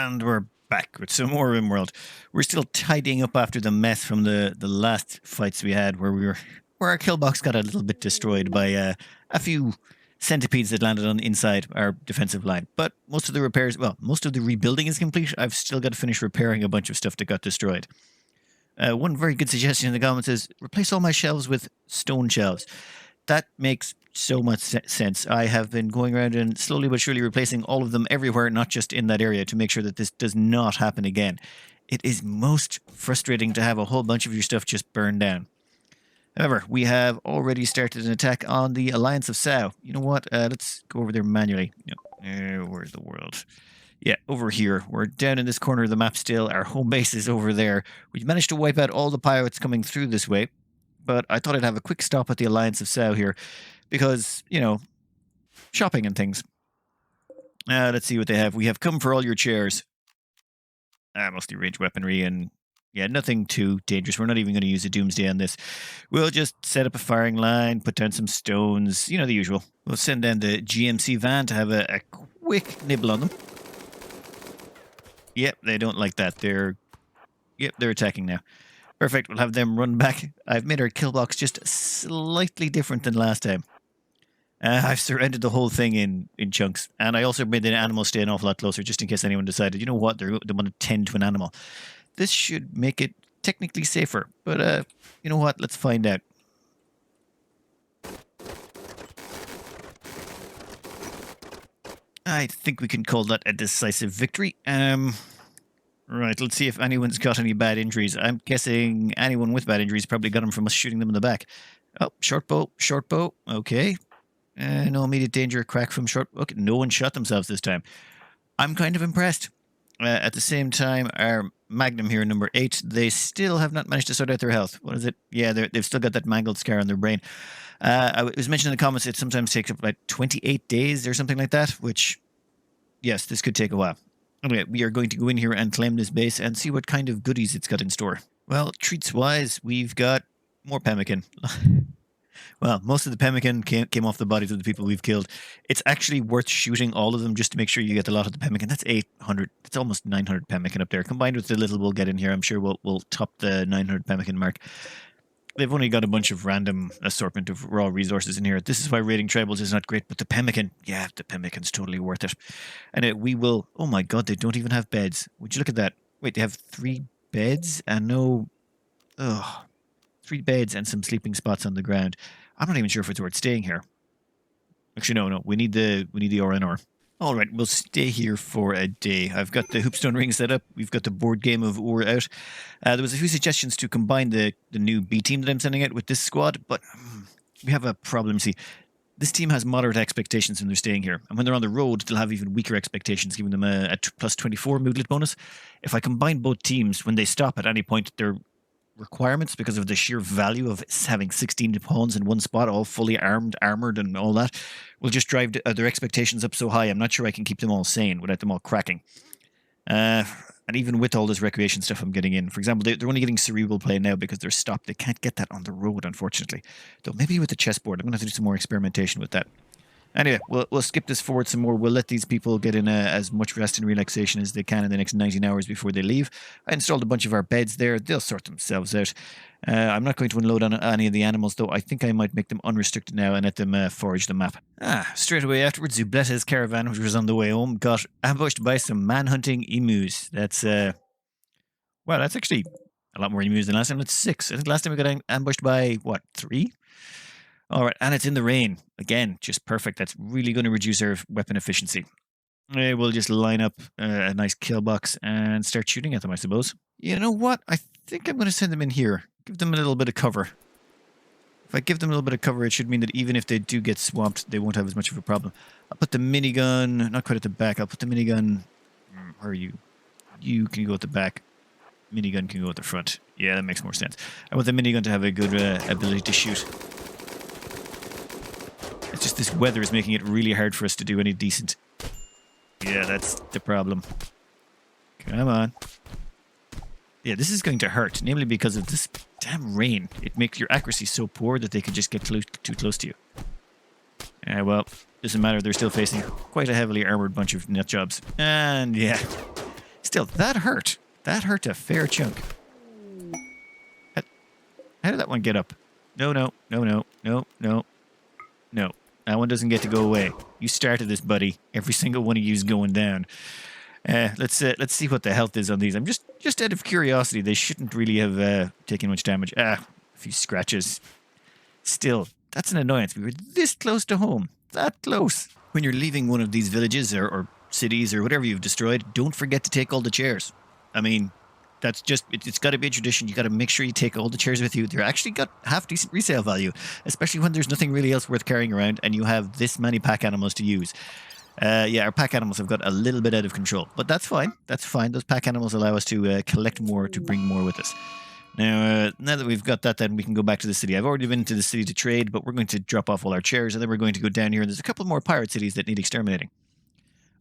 And we're back with some more Rimworld. We're still tidying up after the mess from the last fights we had where our kill box got a little bit destroyed by a few centipedes that landed on inside our defensive line. But most of the repairs, well, most of the rebuilding is complete. I've still got to finish repairing a bunch of stuff that got destroyed. One very good suggestion in the comments is replace all my shelves with stone shelves. That makes so much sense. I have been going around and slowly but surely replacing all of them everywhere, not just in that area, to make sure that this does not happen again. It is most frustrating to have a whole bunch of your stuff just burned down. However, we have already started an attack on the Alliance of Sao. You know what? Let's go over there manually. Where's the world? Yeah, over here. We're down in this corner of the map still. Our home base is over there. We've managed to wipe out all the pirates coming through this way. But I thought I'd have a quick stop at the Alliance of Sao here. Because, you know, shopping and things. Let's see what they have. We have come for all your chairs. Mostly ranged weaponry and... yeah, nothing too dangerous. We're not even going to use a doomsday on this. We'll just set up a firing line, put down some stones, you know, the usual. We'll send down the GMC van to have a quick nibble on them. Yep, they don't like that. They're attacking now. Perfect, we'll have them run back. I've made our kill box just slightly different than last time. I've surrounded the whole thing in chunks. And I also made the animals stay an awful lot closer, just in case anyone decided, you know what, they want to tend to an animal. This should make it technically safer, but you know what? Let's find out. I think we can call that a decisive victory. Right, let's see if anyone's got any bad injuries. I'm guessing anyone with bad injuries probably got them from us shooting them in the back. Oh, short bow, okay. No immediate danger, crack from short. Okay, no one shot themselves this time. I'm kind of impressed. At the same time, our Magnum here, number 8, they still have not managed to sort out their health. What is it? Yeah, they've still got that mangled scar on their brain. It was mentioned in the comments it sometimes takes up about 28 days or something like that, which, yes, this could take a while. Anyway, we are going to go in here and claim this base and see what kind of goodies it's got in store. Well, treats-wise, we've got more pemmican. Well, most of the pemmican came off the bodies of the people we've killed. It's actually worth shooting all of them just to make sure you get a lot of the pemmican. That's 800. It's almost 900 pemmican up there. Combined with the little we'll get in here, I'm sure we'll top the 900 pemmican mark. They've only got a bunch of random assortment of raw resources in here. This is why raiding tribals is not great, but the pemmican, yeah, the pemmican's totally worth it. And we will, oh my god, they don't even have beds. Would you look at that? Wait, they have 3 beds and no, 3 beds and some sleeping spots on the ground. I'm not even sure if it's worth staying here. Actually, no. We need the RNR. All right, we'll stay here for a day. I've got the hoopstone ring set up. We've got the board game of Ur out. There was a few suggestions to combine the new B team that I'm sending out with this squad, but we have a problem. See, this team has moderate expectations when they're staying here, and when they're on the road, they'll have even weaker expectations, giving them a plus 24 moodlet bonus. If I combine both teams, when they stop at any point, their requirements, because of the sheer value of having 16 pawns in one spot, all fully armored and all that, will just drive their expectations up so high. I'm not sure I can keep them all sane without them all cracking. And even with all this recreation stuff I'm getting in, for example, they're only getting cerebral play now because they're stopped. They can't get that on the road, unfortunately. Though maybe with the chessboard, I'm going to have to do some more experimentation with that. Anyway, we'll skip this forward some more. We'll let these people get in as much rest and relaxation as they can in the next 19 hours before they leave. I installed a bunch of our beds there. They'll sort themselves out. I'm not going to unload on any of the animals, though. I think I might make them unrestricted now and let them forage the map. Straight away afterwards, Zubletta's caravan, which was on the way home, got ambushed by some man-hunting emus. That's, well, that's actually a lot more emus than last time. That's 6. I think last time we got ambushed by, what, 3? All right, and it's in the rain. Again, just perfect. That's really going to reduce our weapon efficiency. We'll just line up a nice kill box and start shooting at them, I suppose. You know what? I think I'm going to send them in here. Give them a little bit of cover. If I give them a little bit of cover, it should mean that even if they do get swamped, they won't have as much of a problem. I'll put the minigun, not quite at the back. I'll put the minigun... Where are you? You can go at the back. Minigun can go at the front. Yeah, that makes more sense. I want the minigun to have a good ability to shoot. It's just this weather is making it really hard for us to do any decent. Yeah, that's the problem. Come on. Yeah, this is going to hurt, namely because of this damn rain. It makes your accuracy so poor that they can just get too close to you. Well, doesn't matter. They're still facing quite a heavily armored bunch of nut jobs. And yeah, Still, that hurt. That hurt a fair chunk. How did that one get up? No, no, no, no, no, no, no. That one doesn't get to go away. You started this, buddy. Every single one of you is going down. Let's see what the health is on these. I'm just out of curiosity. They shouldn't really have taken much damage. A few scratches. Still, that's an annoyance. We were this close to home. That close. When you're leaving one of these villages or cities or whatever you've destroyed, don't forget to take all the chairs. I mean, that's just, it's got to be a tradition. You got to make sure you take all the chairs with you. They're actually got half decent resale value, especially when there's nothing really else worth carrying around and you have this many pack animals to use. Yeah, our pack animals have got a little bit out of control, but that's fine. That's fine. Those pack animals allow us to collect more, to bring more with us. Now that we've got that, then we can go back to the city. I've already been to the city to trade, but we're going to drop off all our chairs, and then we're going to go down here, and there's a couple more pirate cities that need exterminating.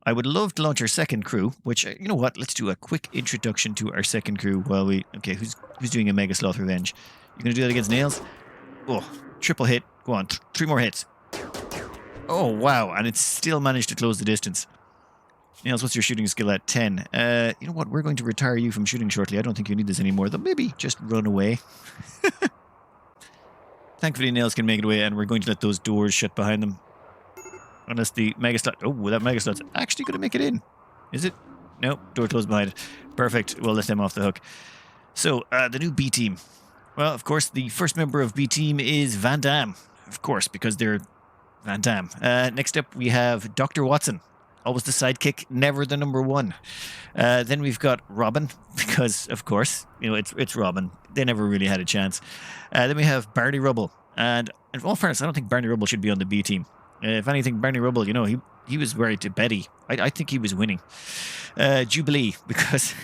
I would love to launch our second crew, which, you know what, let's do a quick introduction to our second crew while we... Okay, who's doing a Mega Sloth Revenge? You going to do that against Nails? Oh, triple hit. Go on, 3 more hits. Oh, wow, and it's still managed to close the distance. Nails, what's your shooting skill at? 10. You know what, we're going to retire you from shooting shortly. I don't think you need this anymore, though maybe just run away. Thankfully, Nails can make it away, and we're going to let those doors shut behind them. Unless the Mega Slot... Oh, that Mega Slot's actually going to make it in. Is it? No, door closed behind it. Perfect. We'll let them off the hook. So, the new B team. Well, of course, the first member of B team is Van Damme. Of course, because they're Van Damme. Next up, we have Dr. Watson. Always the sidekick, never the number 1. Then we've got Robin, because, of course, you know, it's Robin. They never really had a chance. Then we have Barney Rubble. And in all fairness, I don't think Barney Rubble should be on the B team. If anything, Barney Rubble, you know, he was worried to Betty. I think he was winning. Jubilee, because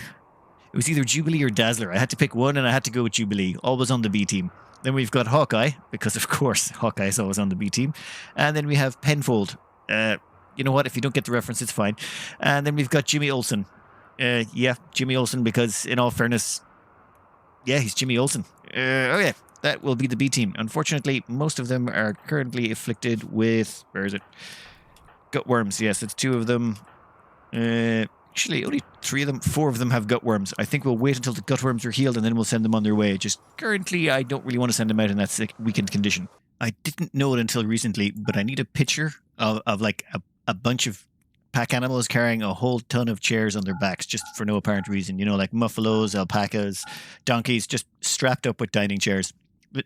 it was either Jubilee or Dazzler. I had to pick one, and I had to go with Jubilee. Always on the B team. Then we've got Hawkeye, because, of course, Hawkeye is always on the B team. And then we have Penfold. You know what? If you don't get the reference, it's fine. And then we've got Jimmy Olsen. Yeah, Jimmy Olsen, because in all fairness, yeah, he's Jimmy Olsen. Okay, that will be the B team. Unfortunately, most of them are currently afflicted with, where is it? Gutworms. Yes, it's 2 of them. Actually, only 3 of them. 4 of them have gutworms. I think we'll wait until the gutworms are healed and then we'll send them on their way. Just currently, I don't really want to send them out in that sick, weakened condition. I didn't know it until recently, but I need a picture of like a bunch of pack animals carrying a whole ton of chairs on their backs just for no apparent reason. You know, like muffalos, alpacas, donkeys, just strapped up with dining chairs.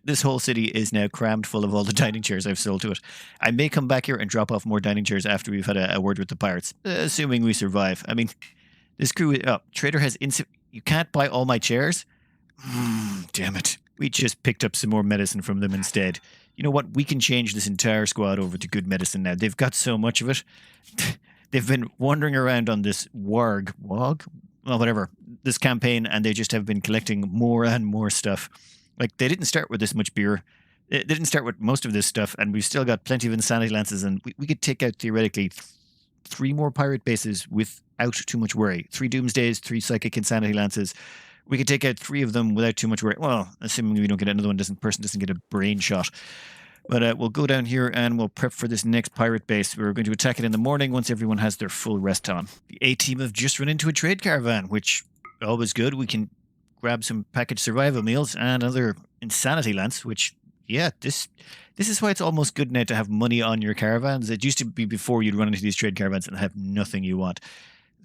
This whole city is now crammed full of all the dining chairs I've sold to it. I may come back here and drop off more dining chairs after we've had a word with the pirates, assuming we survive. I mean, this crew... Oh, Trader has... You can't buy all my chairs? Damn it. We just picked up some more medicine from them instead. You know what? We can change this entire squad over to good medicine now. They've got so much of it. They've been wandering around on this wog? Well, whatever. This campaign, and they just have been collecting more and more stuff. Like, they didn't start with this much beer. They didn't start with most of this stuff, and we've still got plenty of insanity lances, and we could take out, theoretically, 3 more pirate bases without too much worry. 3 Doomsdays, 3 Psychic Insanity Lances. We could take out 3 of them without too much worry. Well, assuming we don't get another one, person doesn't get a brain shot. But we'll go down here and we'll prep for this next pirate base. We're going to attack it in the morning once everyone has their full rest on. The A-team have just run into a trade caravan, which always good. We can grab some packaged survival meals and other insanity lance, which, yeah, this is why it's almost good now to have money on your caravans. It used to be before you'd run into these trade caravans and have nothing you want.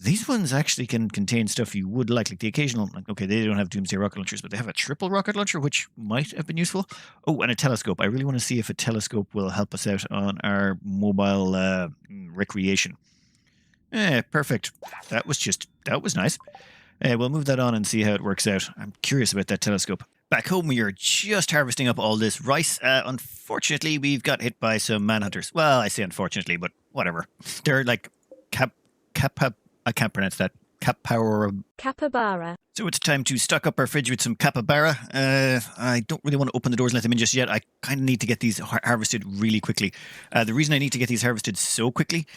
These ones actually can contain stuff you would like the occasional, like, okay, they don't have Doomsday rocket launchers, but they have a triple rocket launcher, which might have been useful. Oh, and a telescope. I really want to see if a telescope will help us out on our mobile recreation. Perfect. That was nice. We'll move that on and see how it works out. I'm curious about that telescope. Back home, we are just harvesting up all this rice. Unfortunately, we've got hit by some manhunters. Well, I say unfortunately, but whatever. They're like I can't pronounce that. Capybara. So it's time to stock up our fridge with some capybara. I don't really want to open the doors and let them in just yet. I kind of need to get these harvested really quickly. The reason I need to get these harvested so quickly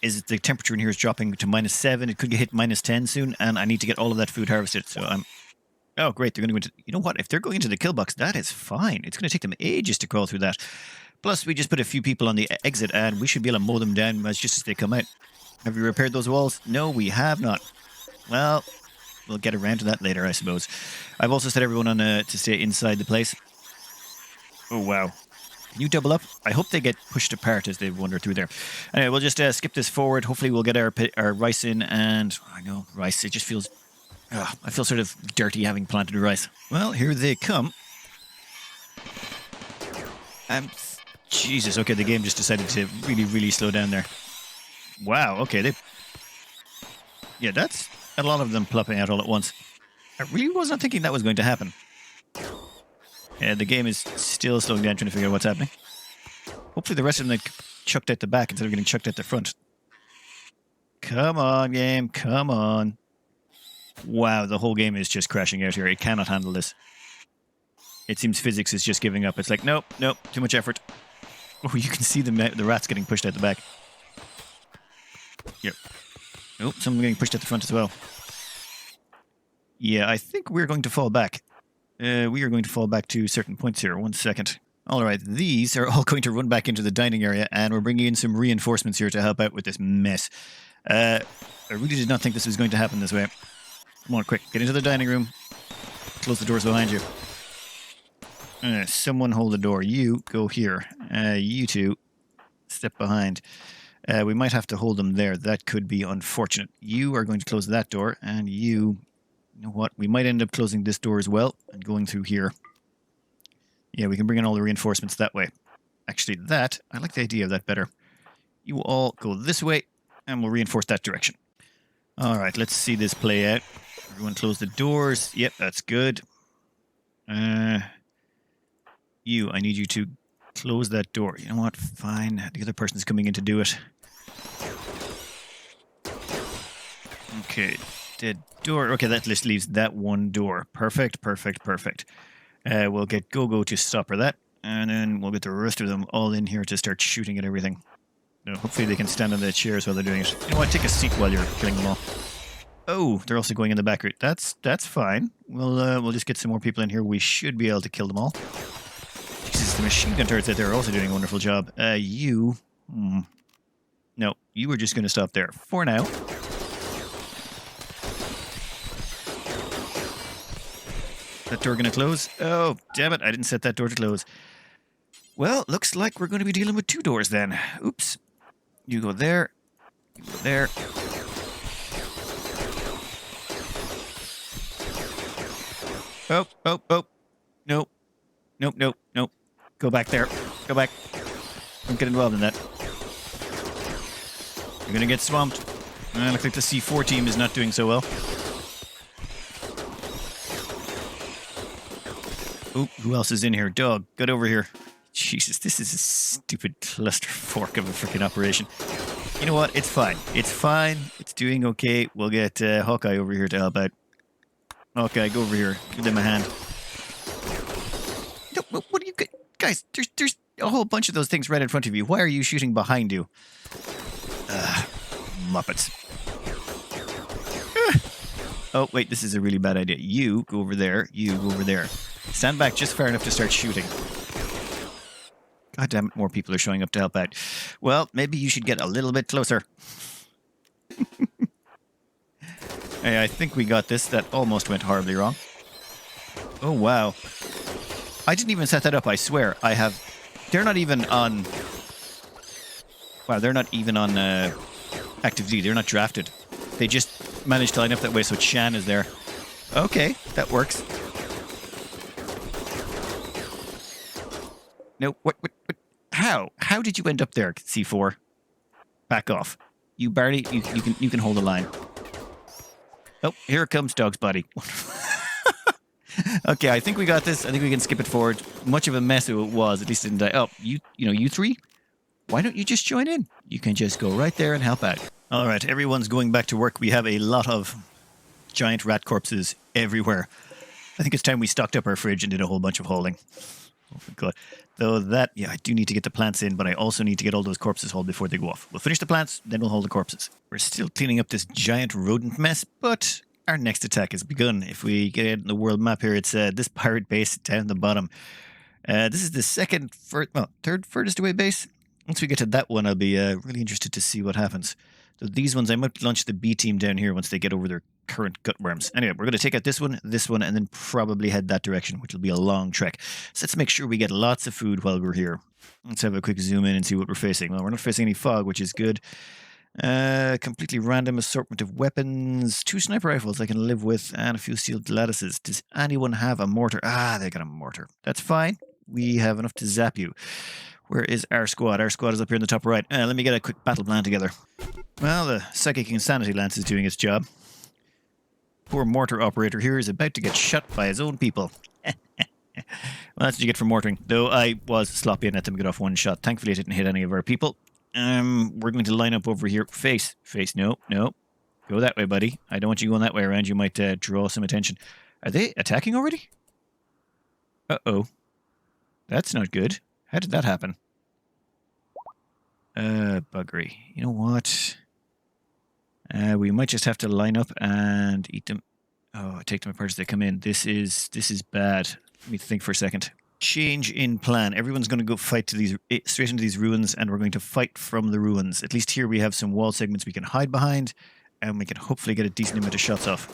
is that the temperature in here is dropping to -7. It could get hit -10 soon, and I need to get all of that food harvested. So I'm... Oh, great. They're going to go into... You know what? If they're going into the kill box, that is fine. It's going to take them ages to crawl through that. Plus, we just put a few people on the exit, and we should be able to mow them down just as they come out. Have we repaired those walls? No, we have not. Well, we'll get around to that later, I suppose. I've also set everyone on to stay inside the place. Oh, wow. Can you double up? I hope they get pushed apart as they wander through there. Anyway, we'll just skip this forward. Hopefully we'll get our rice in. And I know, rice, it just feels... I feel sort of dirty having planted rice. Well, here they come. Jesus, okay, the game just decided to really, really slow down there. Wow, okay, yeah, that's a lot of them plopping out all at once. I really was not thinking that was going to happen. Yeah, the game is still slowing down, trying to figure out what's happening. Hopefully the rest of them get chucked at the back instead of getting chucked at the front. Come on, game, come on. Wow, the whole game is just crashing out here. It cannot handle this. It seems physics is just giving up. It's like, nope, nope, too much effort. Oh, you can see the rats getting pushed out the back. Yep. Oh, some getting pushed at the front as well. Yeah, I think we're going to fall back. We are going to fall back to certain points here. 1 second. All right, these are all going to run back into the dining area, and we're bringing in some reinforcements here to help out with this mess. I really did not think this was going to happen this way. Come on, quick, get into the dining room. Close the doors behind you. Someone hold the door. You go here. You two step behind. We might have to hold them there. That could be unfortunate. You are going to close that door, and you know what? We might end up closing this door as well and going through here. Yeah, we can bring in all the reinforcements that way. Actually, I like the idea of that better. You all go this way, and we'll reinforce that direction. All right, let's see this play out. Everyone close the doors. Yep, that's good. I need you to close that door. You know what? Fine. The other person's coming in to do it. Okay. Dead door. Okay, that just leaves that one door. Perfect, perfect, perfect. We'll get Go-Go to stop her that. And then we'll get the rest of them all in here to start shooting at everything. No, hopefully they can stand on the chairs while they're doing it. You know what? Take a seat while you're killing them all. Oh, they're also going in the back route. That's fine. We'll just get some more people in here. We should be able to kill them all. Jesus, the machine gun turrets out there are also doing a wonderful job. No, you were just going to stop there for now. That door going to close? Oh, damn it. I didn't set that door to close. Well, looks like we're going to be dealing with 2 doors then. Oops. You go there. You go there. Oh. Nope. Nope. Go back there. Go back. Don't get involved in that. You're going to get swamped. Looks like the C4 team is not doing so well. Oh, who else is in here? Dog, get over here. Jesus, this is a stupid clusterfuck of a freaking operation. You know what? It's fine. It's fine. It's doing okay. We'll get Hawkeye over here to help out. Hawkeye, go over here. Give them a hand. No, what are you... Guys, there's a whole bunch of those things right in front of you. Why are you shooting behind you? Muppets. Oh, wait, this is a really bad idea. You go over there. You go over there. Stand back just far enough to start shooting. God damn it, more people are showing up to help out. Well, maybe you should get a little bit closer. Hey, I think we got this. That almost went horribly wrong. Oh, wow. I didn't even set that up, I swear. They're not even on... Wow, they're not even on active duty. They're not drafted. They just managed to line up that way so Shan is there. Okay, that works. No, what? How? How did you end up there, C4? Back off. You Barney, you can hold the line. Oh, here comes Dog's buddy. Okay, I think we got this. I think we can skip it forward. Much of a mess it was, at least it didn't die. Oh, you 3? Why don't you just join in? You can just go right there and help out. All right, everyone's going back to work. We have a lot of giant rat corpses everywhere. I think it's time we stocked up our fridge and did a whole bunch of hauling. Oh my god. Though that, yeah, I do need to get the plants in, but I also need to get all those corpses hauled before they go off. We'll finish the plants, then we'll haul the corpses. We're still cleaning up this giant rodent mess, but our next attack has begun. If we get in the world map here, it's this pirate base down the bottom. This is the third furthest away base. Once we get to that one, I'll be really interested to see what happens. So these ones, I might launch the B team down here once they get over their current gutworms. Anyway, we're going to take out this one, and then probably head that direction, which will be a long trek. So let's make sure we get lots of food while we're here. Let's have a quick zoom in and see what we're facing. Well, we're not facing any fog, which is good. Completely random assortment of weapons, 2 sniper rifles I can live with, and a few sealed lattices. Does anyone have a mortar? Ah, they got a mortar. That's fine. We have enough to zap you. Where is our squad? Our squad is up here in the top right. Let me get a quick battle plan together. Well, the Psychic Insanity Lance is doing its job. Poor mortar operator here is about to get shot by his own people. Well, that's what you get for mortaring. Though I was sloppy and let them get off one shot. Thankfully, I didn't hit any of our people. We're going to line up over here. Face. No. Go that way, buddy. I don't want you going that way around. You might draw some attention. Are they attacking already? Uh-oh. That's not good. How did that happen? Buggery. You know what? We might just have to line up and eat them. Oh, I take them apart as they come in. This is bad. Let me think for a second. Change in plan. Everyone's going to go fight to these straight into these ruins, and we're going to fight from the ruins. At least here we have some wall segments we can hide behind, and we can hopefully get a decent amount of shots off.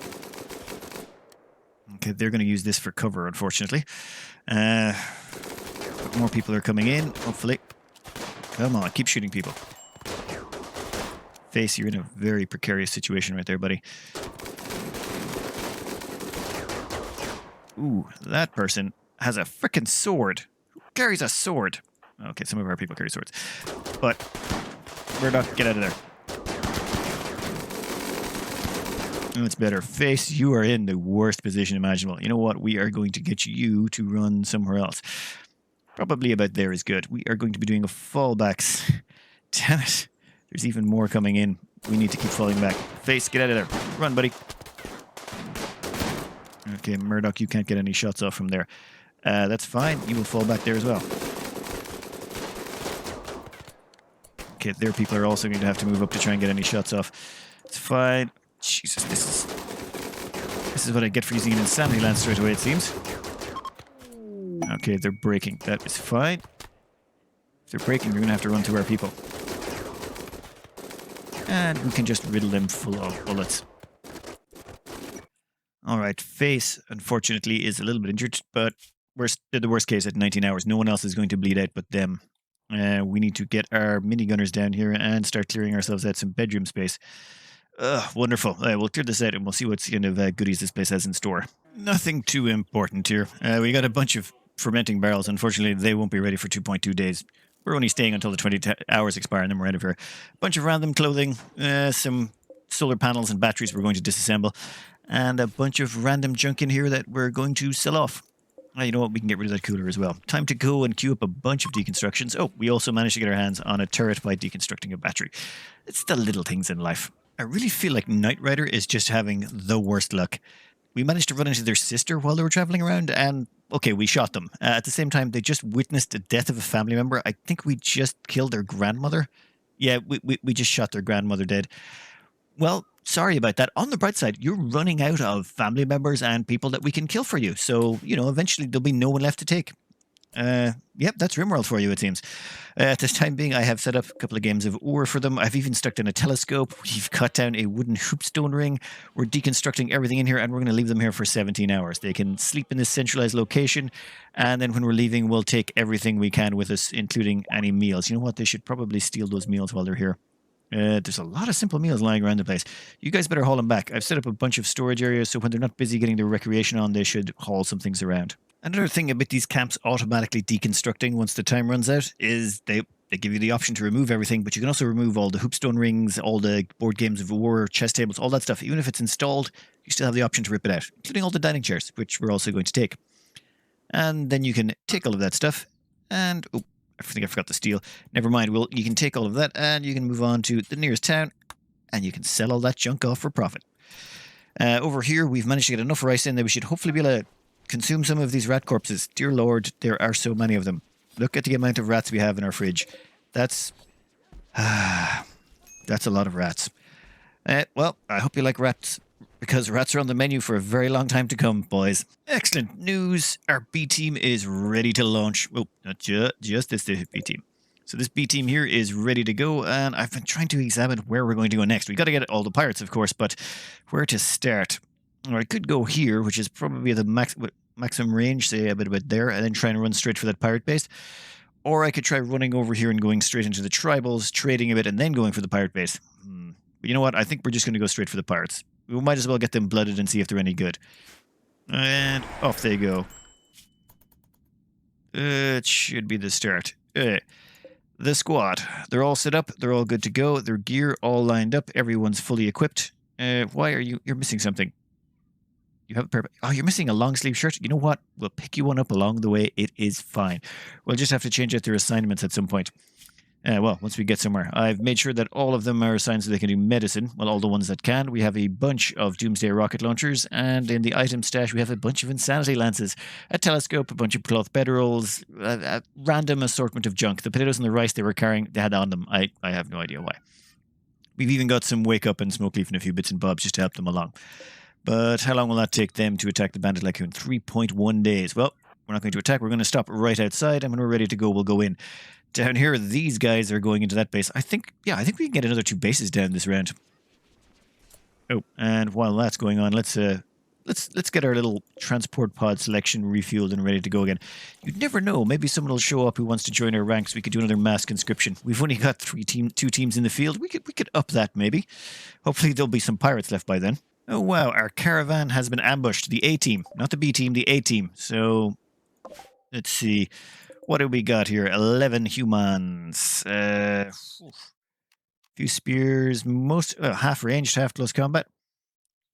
Okay, they're going to use this for cover, unfortunately. More people are coming in, hopefully. Come on, keep shooting people. Face, you're in a very precarious situation right there, buddy. Ooh, that person has a frickin' sword. Who carries a sword? Okay, some of our people carry swords. But, Murdoch, get out of there. That's better. Face, you are in the worst position imaginable. You know what? We are going to get you to run somewhere else. Probably about there is good. We are going to be doing a fallbacks. Damn it. There's even more coming in. We need to keep falling back. Face, get out of there. Run, buddy. Okay, Murdoch, you can't get any shots off from there. That's fine. You will fall back there as well. Okay, their people are also going to have to move up to try and get any shots off. It's fine. Jesus, this is what I get for using an Insanity Lance straight away, it seems. Okay, they're breaking. That is fine. If they're breaking, we're going to have to run to our people. And we can just riddle them full of bullets. Alright, Face, unfortunately, is a little bit injured, but we're in the worst case at 19 hours. No one else is going to bleed out but them. We need to get our minigunners down here and start clearing ourselves out some bedroom space. Wonderful. We'll clear this out and we'll see what kind of goodies this place has in store. Nothing too important here. We got a bunch of fermenting barrels. Unfortunately, they won't be ready for 2.2 days. We're only staying until the 20 hours expire and then we're out of here. A bunch of random clothing, some solar panels and batteries we're going to disassemble, and a bunch of random junk in here that we're going to sell off. You know what? We can get rid of that cooler as well. Time to go and queue up a bunch of deconstructions. Oh, we also managed to get our hands on a turret by deconstructing a battery. It's the little things in life. I really feel like Knight Rider is just having the worst luck. We managed to run into their sister while they were traveling around, and okay, we shot them. At the same time, they just witnessed the death of a family member. I think we just killed their grandmother. Yeah, we just shot their grandmother dead. Well, sorry about that. On the bright side, you're running out of family members and people that we can kill for you. So, you know, eventually there'll be no one left to take. Yep, that's Rimworld for you, it seems. At this time being, I have set up a couple of games of ore for them. I've even stuck in a telescope. We've cut down a wooden hoopstone ring. We're deconstructing everything in here, and we're going to leave them here for 17 hours. They can sleep in this centralized location, and then when we're leaving, we'll take everything we can with us, including any meals. You know what? They should probably steal those meals while they're here. There's a lot of simple meals lying around the place. You guys better haul them back. I've set up a bunch of storage areas, so when they're not busy getting their recreation on, they should haul some things around. Another thing about these camps automatically deconstructing once the time runs out is they give you the option to remove everything, but you can also remove all the hoopstone rings, all the board games of war, chess tables, all that stuff. Even if it's installed, you still have the option to rip it out, including all the dining chairs, which we're also going to take. And then you can take all of that stuff and... oh, I think I forgot the steel. Never mind. Well, you can take all of that and you can move on to the nearest town and you can sell all that junk off for profit. Over here, we've managed to get enough rice in that we should hopefully be able to consume some of these rat corpses. Dear Lord, there are so many of them. Look at the amount of rats we have in our fridge. That's a lot of rats. Well, I hope you like rats, because rats are on the menu for a very long time to come, boys. Excellent news. Our B team is ready to launch. Oh, not just this B team. So this B team here is ready to go, and I've been trying to examine where we're going to go next. We got to get all the pirates, of course, but where to start? Or I could go here, which is probably the maximum range, say a bit about there, and then try and run straight for that pirate base. Or I could try running over here and going straight into the tribals, trading a bit, and then going for the pirate base. But you know what? I think we're just going to go straight for the pirates. We might as well get them blooded and see if they're any good. And off they go. It should be the start. The squad. They're all set up. They're all good to go. Their gear all lined up. Everyone's fully equipped. Why are you... You're missing something. You have a pair of... Oh, you're missing a long sleeve shirt. You know what? We'll pick you one up along the way. It is fine. We'll just have to change out their assignments at some point. Well, once we get somewhere. I've made sure that all of them are assigned so they can do medicine. Well, all the ones that can. We have a bunch of Doomsday rocket launchers, and in the item stash we have a bunch of Insanity lances, a telescope, a bunch of cloth bedrolls, a random assortment of junk. The potatoes and the rice they were carrying, they had on them. I have no idea why. We've even got some Wake Up and Smoke Leaf and a few bits and bobs just to help them along. But how long will that take them to attack the Bandit Lagoon? 3.1 days. Well, we're not going to attack. We're going to stop right outside, and when we're ready to go, we'll go in. Down here, these guys are going into that base. I think we can get another 2 bases down this round. Oh, and while that's going on, let's get our little transport pod selection refueled and ready to go again. You'd never know. Maybe someone will show up who wants to join our ranks. We could do another mass conscription. We've only got 2 teams in the field. We could up that maybe. Hopefully there'll be some pirates left by then. Oh wow, our caravan has been ambushed. The A team, not the B team, the A team. So let's see. What do we got here? 11 humans. Few spears, most half ranged, half close combat.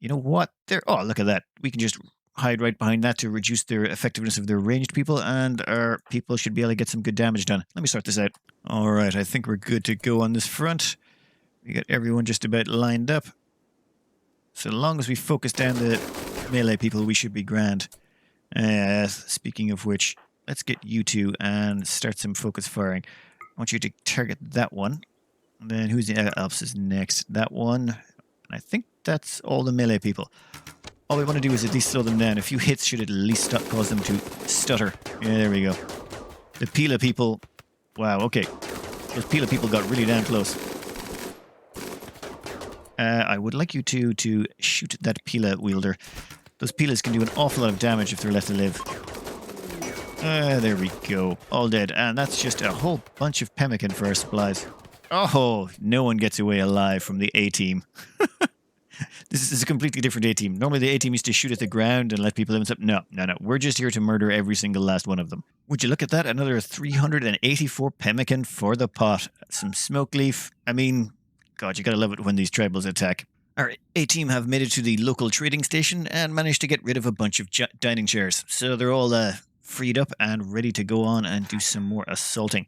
You know what? Oh, look at that. We can just hide right behind that to reduce their effectiveness of their ranged people, and our people should be able to get some good damage done. Let me sort this out. All right, I think we're good to go on this front. We got everyone just about lined up. So long as we focus down the melee people, we should be grand. Speaking of which, let's get you two and start some focus firing. I want you to target that one. And then who's the else is next? That one. And I think that's all the melee people. All we want to do is at least slow them down. A few hits should at least cause them to stutter. Yeah, there we go. The Pila people. Wow, okay. Those Pila people got really damn close. I would like you to shoot that Pila wielder. Those Pilas can do an awful lot of damage if they're left to live. There we go. All dead. And that's just a whole bunch of pemmican for our supplies. Oh, no one gets away alive from the A-team. This is a completely different A-team. Normally the A-team used to shoot at the ground and let people live and stuff. No. We're just here to murder every single last one of them. Would you look at that? Another 384 pemmican for the pot. Some smoke leaf. I mean, God, you gotta love it when these tribals attack. Our A-team have made it to the local trading station and managed to get rid of a bunch of dining chairs. So they're all freed up and ready to go on and do some more assaulting.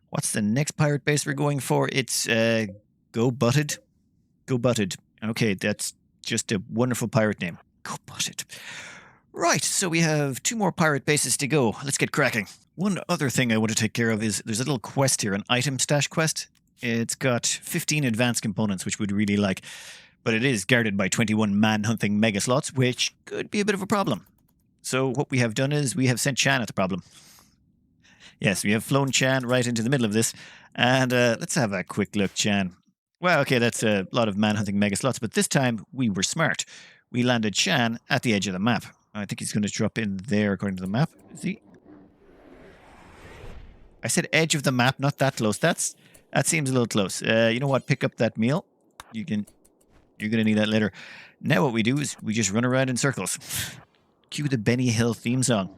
What's the next pirate base we're going for? It's Go Butted. Go Butted. Okay, that's just a wonderful pirate name. Go Butted. Right, so we have 2 more pirate bases to go. Let's get cracking. One other thing I want to take care of is there's a little quest here, an item stash quest. It's got 15 advanced components, which we'd really like. But it is guarded by 21 man-hunting mega slots, which could be a bit of a problem. So what we have done is we have sent Chan at the problem. Yes, we have flown Chan right into the middle of this. And let's have a quick look, Chan. Well, okay, that's a lot of man-hunting mega slots, but this time we were smart. We landed Chan at the edge of the map. I think he's going to drop in there according to the map. Is he? I said edge of the map, not that close. That seems a little close. You know what? Pick up that meal. You're going to need that later. Now what we do is we just run around in circles. Cue the Benny Hill theme song.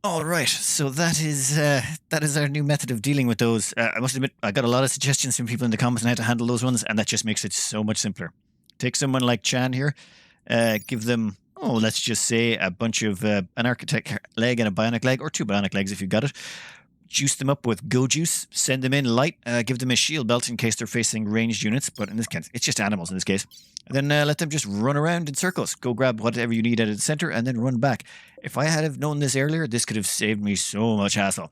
All right, so that is our new method of dealing with those. I must admit, I got a lot of suggestions from people in the comments on how to handle those ones, and that just makes it so much simpler. Take someone like Chan here, give them, let's just say a bunch of an architect leg and a bionic leg, or 2 bionic legs if you've got it. Juice them up with Go Juice, send them in light, give them a shield belt in case they're facing ranged units, but in this case, it's just animals in this case. And then let them just run around in circles. Go grab whatever you need out of the center and then run back. If I had have known this earlier, this could have saved me so much hassle.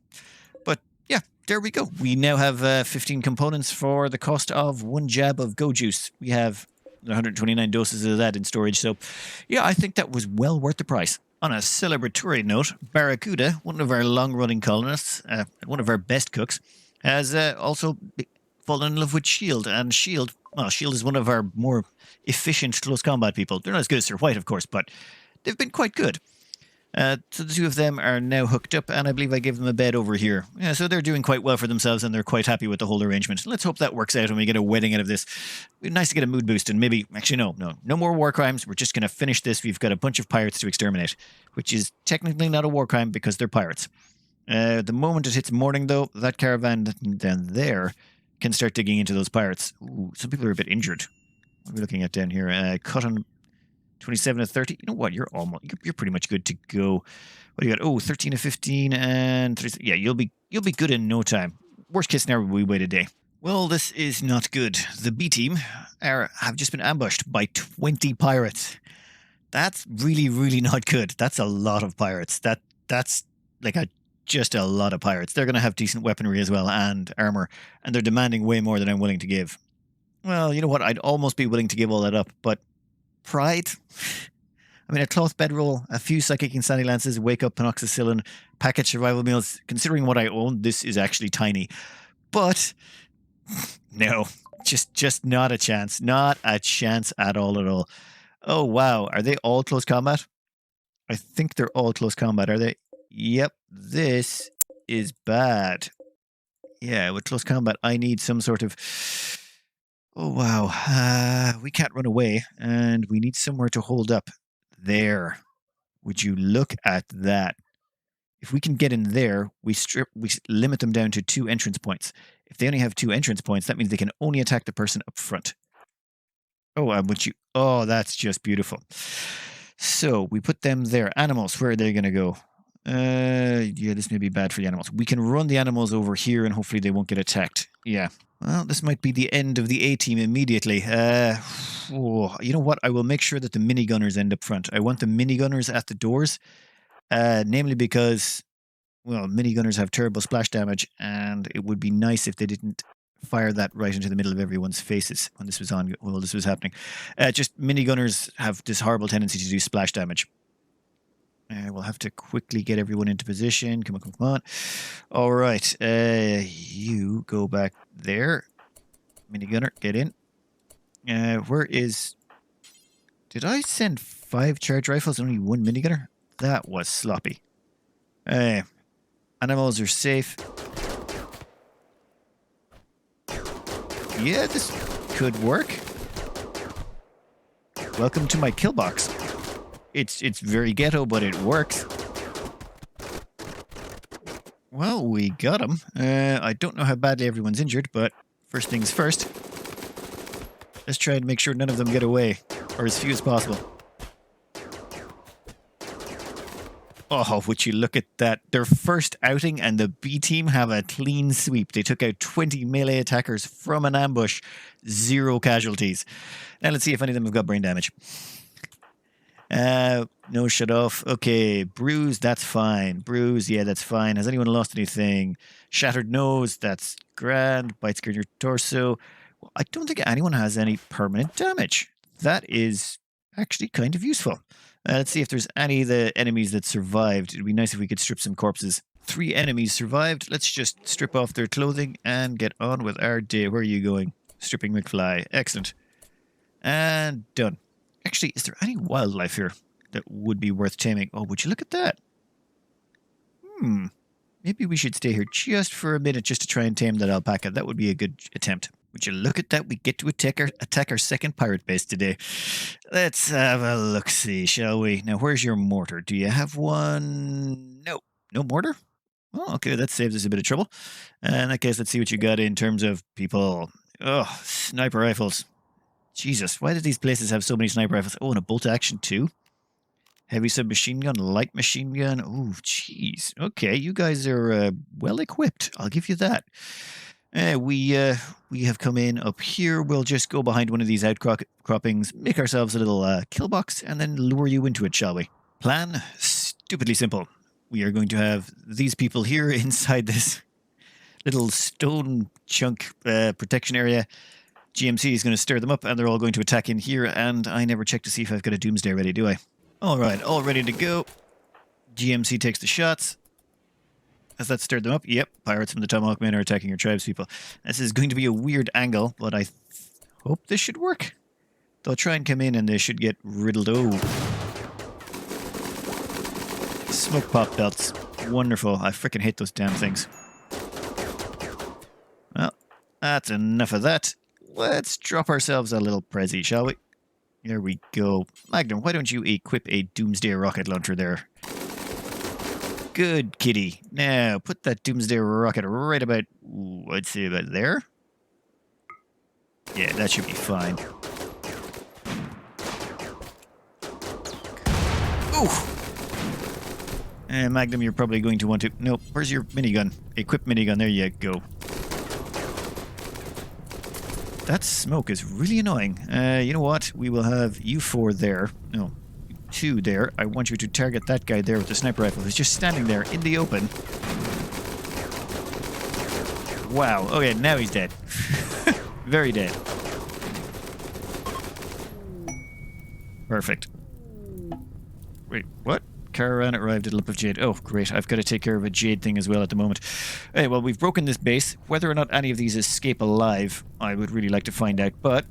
But yeah, there we go. We now have 15 components for the cost of 1 jab of Go Juice. We have 129 doses of that in storage. So, yeah, I think that was well worth the price. On a celebratory note, Barracuda, one of our long-running colonists, one of our best cooks, has also fallen in love with Shield. And Shield is one of our more efficient close combat people. They're not as good as Sir White, of course, but they've been quite good. So the two of them are now hooked up, and I believe I gave them a bed over here. Yeah, so they're doing quite well for themselves, and they're quite happy with the whole arrangement. Let's hope that works out and we get a wedding out of this. It'd be nice to get a mood boost, and maybe... Actually, no more war crimes. We're just going to finish this. We've got a bunch of pirates to exterminate, which is technically not a war crime because they're pirates. The moment it hits morning, though, that caravan down there can start digging into those pirates. Ooh, some people are a bit injured. What are we looking at down here? Cut on 27 to 30. You know what? You're pretty much good to go. What do you got? Oh, 13 to 15 and 30. Yeah, you'll be good in no time. Worst case scenario, we wait a day. Well, this is not good. The B team have just been ambushed by 20 pirates. That's really, really not good. That's a lot of pirates. That's like just a lot of pirates. They're going to have decent weaponry as well and armor, and they're demanding way more than I'm willing to give. Well, you know what? I'd almost be willing to give all that up, but pride? I mean, a cloth bedroll, a few psychic insanity lances, wake up penoxycillin, package survival meals. Considering what I own, this is actually tiny. But no, just not a chance. Not a chance at all. Oh, wow. Are they all close combat? I think they're all close combat, are they? Yep, this is bad. Yeah, with close combat, I need some sort of... Oh, wow. We can't run away, and we need somewhere to hold up. There. Would you look at that? If we can get in there, we limit them down to 2 entrance points. If they only have 2 entrance points, that means they can only attack the person up front. Oh, that's just beautiful. So, we put them there. Animals, where are they going to go? Yeah, this may be bad for the animals. We can run the animals over here, and hopefully they won't get attacked. Yeah. Well, this might be the end of the A-team immediately. You know what? I will make sure that the minigunners end up front. I want the minigunners at the doors, namely because, well, minigunners have terrible splash damage, and it would be nice if they didn't fire that right into the middle of everyone's faces when this was happening. Just minigunners have this horrible tendency to do splash damage. We'll have to quickly get everyone into position. Come on. All right. You go back there. Minigunner, get in. Where is... Did I send 5 charge rifles and only 1 minigunner? That was sloppy. Animals are safe. Yeah, this could work. Welcome to my kill box. It's very ghetto, but it works. Well, we got him. I don't know how badly everyone's injured, but first things first. Let's try and make sure none of them get away, or as few as possible. Oh, would you look at that. Their first outing, and the B team have a clean sweep. They took out 20 melee attackers from an ambush. 0 casualties. Now let's see if any of them have got brain damage. No, shut off. Okay, bruise, that's fine. Bruise, yeah, that's fine. Has anyone lost anything? Shattered nose, that's grand. Bite scared your torso. Well, I don't think anyone has any permanent damage. That is actually kind of useful. Let's see if there's any of the enemies that survived. It'd be nice if we could strip some corpses. 3 enemies survived. Let's just strip off their clothing and get on with our day. Where are you going? Stripping McFly. Excellent. And done. Actually, is there any wildlife here that would be worth taming? Oh, would you look at that? Maybe we should stay here just for a minute just to try and tame that alpaca. That would be a good attempt. Would you look at that? We get to attack our second pirate base today. Let's have a look-see, shall we? Now, where's your mortar? Do you have one? No. No mortar? Oh, okay, that saves us a bit of trouble. In that case, let's see what you got in terms of people. Oh, sniper rifles. Jesus, why do these places have so many sniper rifles? Oh, and a bolt action too. Heavy submachine gun, light machine gun. Oh, jeez. Okay, you guys are well equipped. I'll give you that. We have come in up here. We'll just go behind one of these outcroppings, make ourselves a little kill box, and then lure you into it, shall we? Plan? Stupidly simple. We are going to have these people here inside this little stone chunk protection area. GMC is going to stir them up, and they're all going to attack in here, and I never check to see if I've got a Doomsday ready, do I? All right, all ready to go. GMC takes the shots. Has that stirred them up? Yep, pirates from the Tomahawk Men are attacking your tribespeople. This is going to be a weird angle, but I hope this should work. They'll try and come in, and they should get riddled. Oh. Smoke pop belts. Wonderful. I freaking hate those damn things. Well, that's enough of that. Let's drop ourselves a little Prezi, shall we? There we go. Magnum, why don't you equip a Doomsday rocket launcher there? Good kitty. Now, put that Doomsday rocket right about, I'd say about there. Yeah, that should be fine. Ooh! Magnum, you're probably going to want to... Nope, where's your minigun? Equip minigun, there you go. That smoke is really annoying. You know what? We will have you 4 there. No, 2 there. I want you to target that guy there with the sniper rifle who's just standing there in the open. Wow. Okay, now he's dead. Very dead. Perfect. Wait, what? Caravan arrived at Lump of Jade. Oh, great. I've got to take care of a Jade thing as well at the moment. Hey, well, we've broken this base. Whether or not any of these escape alive, I would really like to find out. But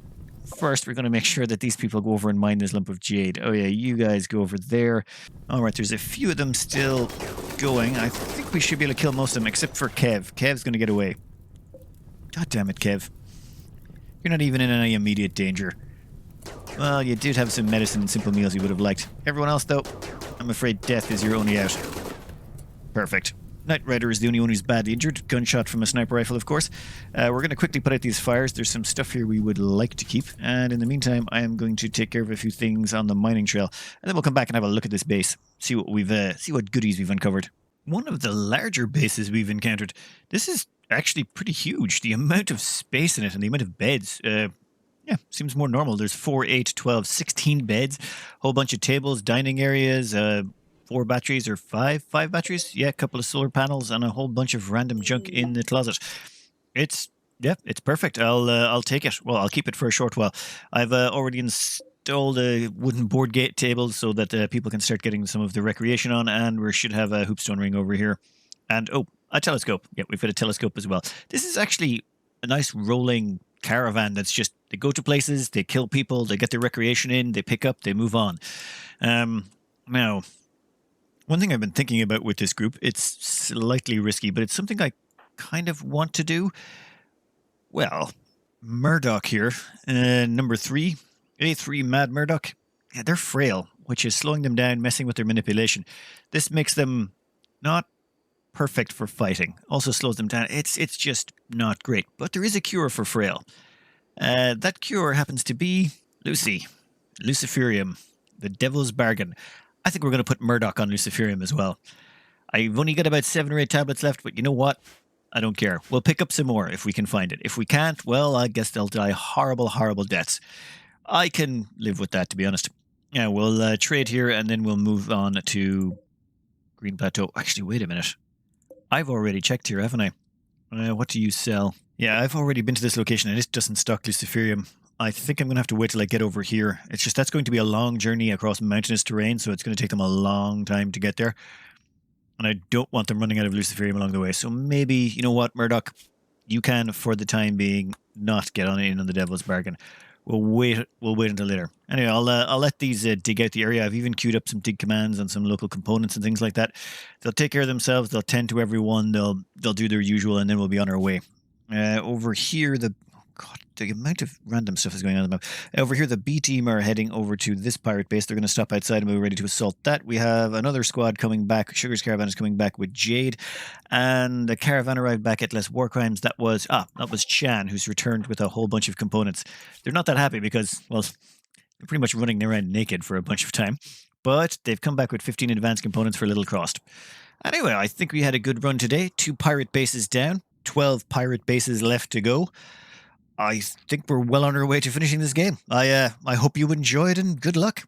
first, we're going to make sure that these people go over and mine this Lump of Jade. Oh, yeah, you guys go over there. All right, there's a few of them still going. I think we should be able to kill most of them, except for Kev. Kev's going to get away. God damn it, Kev. You're not even in any immediate danger. Well, you did have some medicine and simple meals you would have liked. Everyone else, though, I'm afraid death is your only out. Perfect. Knight Rider is the only one who's badly injured. Gunshot from a sniper rifle, of course. We're going to quickly put out these fires. There's some stuff here we would like to keep. And in the meantime, I am going to take care of a few things on the mining trail. And then we'll come back and have a look at this base. See what goodies we've uncovered. One of the larger bases we've encountered. This is actually pretty huge. The amount of space in it and the amount of beds. Yeah, seems more normal. There's 4, 8, 12, 16 beds, whole bunch of tables, dining areas, 4 batteries or 5 batteries. Yeah, a couple of solar panels and a whole bunch of random junk in the closet. It's perfect. I'll take it. Well, I'll keep it for a short while. I've already installed a wooden board gate table so that people can start getting some of the recreation on, and we should have a hoopstone ring over here. And, oh, a telescope. Yeah, we've got a telescope as well. This is actually a nice rolling caravan that's just, they go to places, they kill people, they get their recreation in, they pick up, they move on. Now, one thing I've been thinking about with this group, it's slightly risky, but it's something I kind of want to do. Well, Murdoch here, number 3, A3 Mad Murdoch. Yeah, they're frail, which is slowing them down, messing with their manipulation. This makes them not perfect for fighting. Also slows them down. It's just not great. But there is a cure for frail. That cure happens to be Lucy. Luciferium. The devil's bargain. I think we're going to put Murdoch on Luciferium as well. I've only got about 7 or 8 tablets left, but you know what? I don't care. We'll pick up some more if we can find it. If we can't, well, I guess they'll die horrible, horrible deaths. I can live with that, to be honest. Yeah, we'll trade here, and then we'll move on to Green Plateau. Actually, wait a minute. I've already checked here, haven't I? What do you sell? Yeah, I've already been to this location, and it doesn't stock Luciferium. I think I'm going to have to wait till I get over here. It's just that's going to be a long journey across mountainous terrain, so it's going to take them a long time to get there. And I don't want them running out of Luciferium along the way. So maybe, you know what, Murdoch, you can, for the time being, not get on in on the devil's bargain. We'll wait until later. Anyway, I'll let these dig out the area. I've even queued up some dig commands on some local components and things like that. They'll take care of themselves. They'll tend to everyone. They'll do their usual, and then we'll be on our way. Over here, the amount of random stuff is going on in the map. Over here, the B team are heading over to this pirate base. They're going to stop outside and we're ready to assault that. We have another squad coming back. Sugar's caravan is coming back with Jade. And the caravan arrived back at Less War Crimes. That was Chan, who's returned with a whole bunch of components. They're not that happy because, well, they're pretty much running around naked for a bunch of time. But they've come back with 15 advanced components for Little Crossed. Anyway, I think we had a good run today. 2 pirate bases down. 12 pirate bases left to go. I think we're well on our way to finishing this game. I hope you enjoyed, and good luck.